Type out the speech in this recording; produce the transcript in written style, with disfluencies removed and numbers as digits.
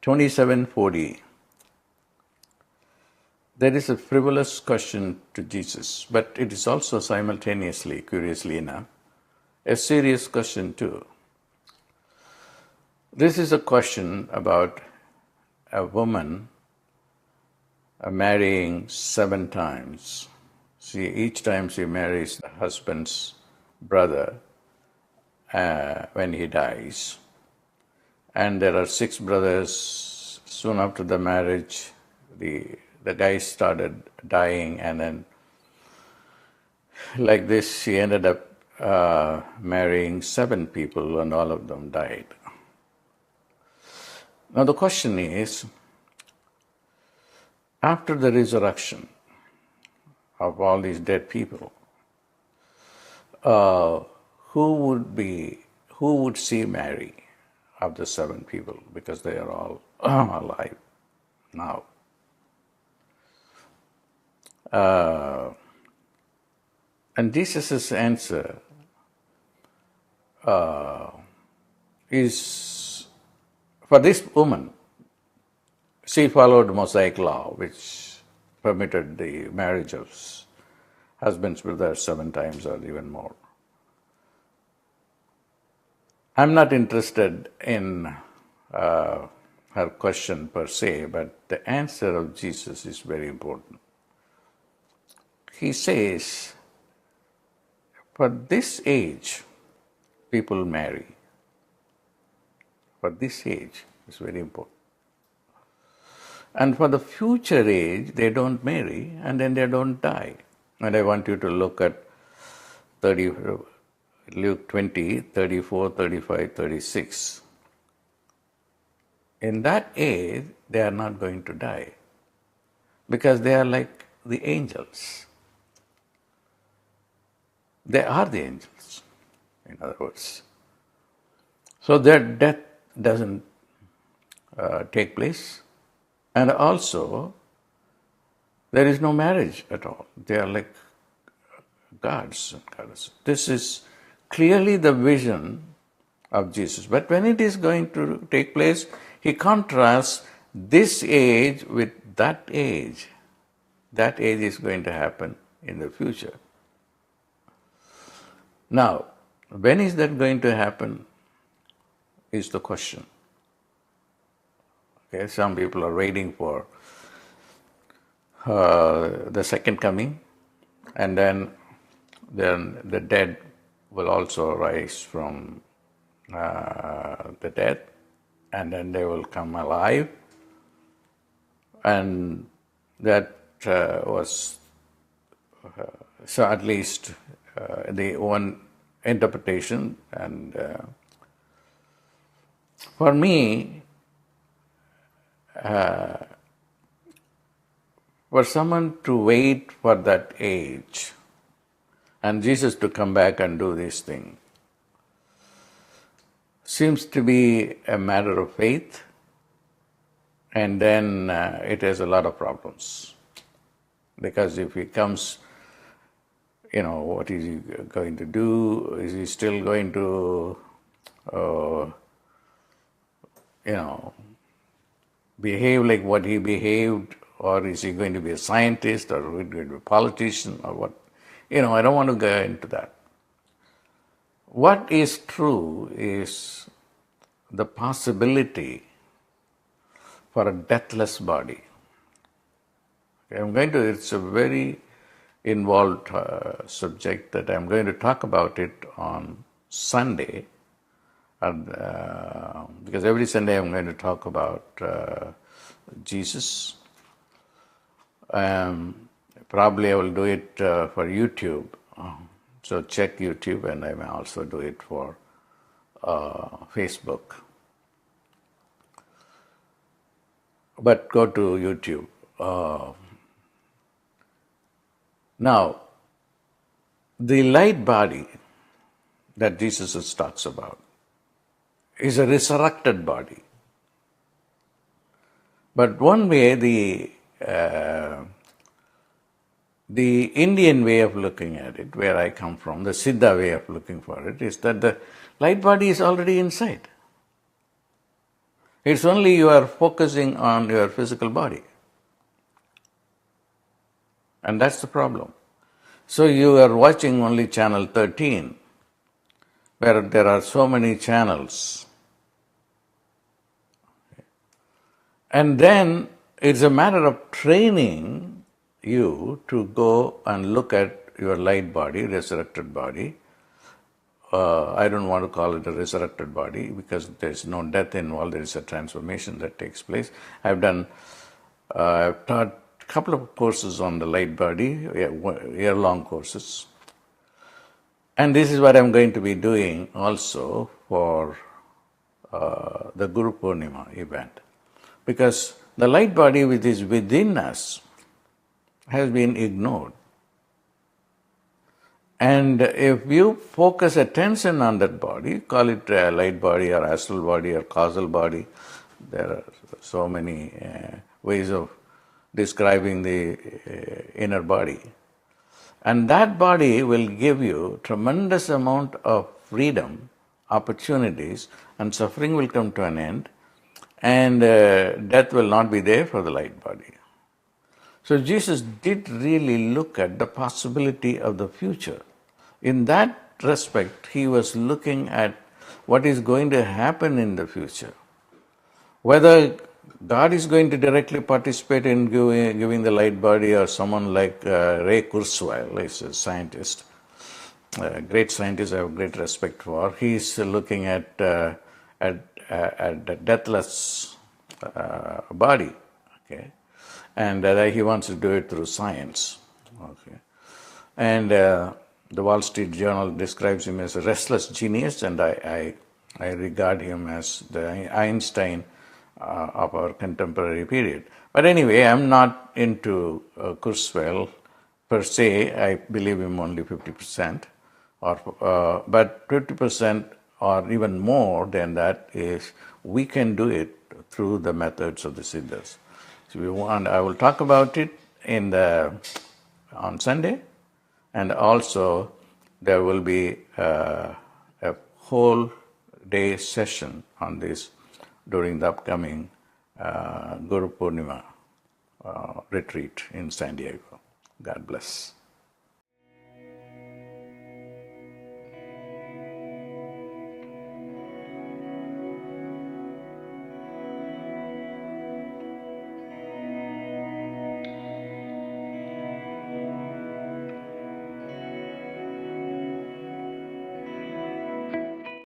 27:40. There is a frivolous question to Jesus, but it is also simultaneously, curiously enough, a serious question too. This is a question about a woman marrying 7 times. Each time she marries the husband's brother when he dies. And there are 6 brothers. Soon after the marriage, the guy started dying, and then like this, she ended up marrying 7 people, and all of them died. Now the question is, after the resurrection of all these dead people, who would she marry of the 7 people, because they are all alive now? And Jesus' answer is, for this woman, she followed Mosaic law, which permitted the marriage of husbands brothers 7 times or even more. I'm not interested in her question per se, but the answer of Jesus is very important. He says, for this age, people marry. For this age is very important. And for the future age, they don't marry, and then they don't die. And I want you to look at Luke 20, 34, 35, 36. In that age, they are not going to die, because they are like the angels. They are the angels, in other words. So their death doesn't take place. And also, there is no marriage at all. They are like gods and goddesses. This is clearly the vision of Jesus. But when it is going to take place, he contrasts this age with that age. That age is going to happen in the future. Now, when is that going to happen is the question. Okay, some people are waiting for the second coming, and then the dead will also rise from the dead, and then they will come alive. And that was, so at least the one interpretation. And for me, for someone to wait for that age and Jesus to come back and do this thing seems to be a matter of faith, and then it has a lot of problems. Because if he comes, what is he going to do? Is he still going to, behave like what he behaved, or is he going to be a scientist, or is he going to be a politician, or what? I don't want to go into that. What is true is the possibility for a deathless body. Okay, it's a very involved subject that I'm going to talk about it on Sunday. Because every Sunday I'm going to talk about Jesus. Probably I will do it for YouTube. So check YouTube, and I may also do it for Facebook. But go to YouTube. Now, the light body that Jesus talks about is a resurrected body. But one way, the Indian way of looking at it, where I come from, the Siddha way of looking for it, is that the light body is already inside. It's only you are focusing on your physical body. And that's the problem. So you are watching only channel 13, where there are so many channels. And then it's a matter of training you to go and look at your light body, resurrected body. I don't want to call it a resurrected body because there's no death involved. There is a transformation that takes place. I've taught a couple of courses on the light body, year-long courses. And this is what I'm going to be doing also for the Guru Purnima event. Because the light body which is within us has been ignored. And if you focus attention on that body, call it a light body or astral body or causal body, there are so many ways of describing the inner body. And that body will give you tremendous amount of freedom, opportunities, and suffering will come to an end, and death will not be there for the light body. So Jesus did really look at the possibility of the future. In that respect, he was looking at what is going to happen in the future. Whether God is going to directly participate in giving the light body, or someone like Ray Kurzweil, is a scientist, a great scientist I have great respect for. He's looking at the deathless body, okay, and he wants to do it through science, okay, and the Wall Street Journal describes him as a restless genius, and I regard him as the Einstein of our contemporary period. But anyway, I'm not into Kurzweil per se. I believe him only 50%, but 50% or even more than that is we can do it through the methods of the Siddhas. So we want, I will talk about it on Sunday, and also there will be a whole day session on this during the upcoming Guru Purnima retreat in San Diego. God bless.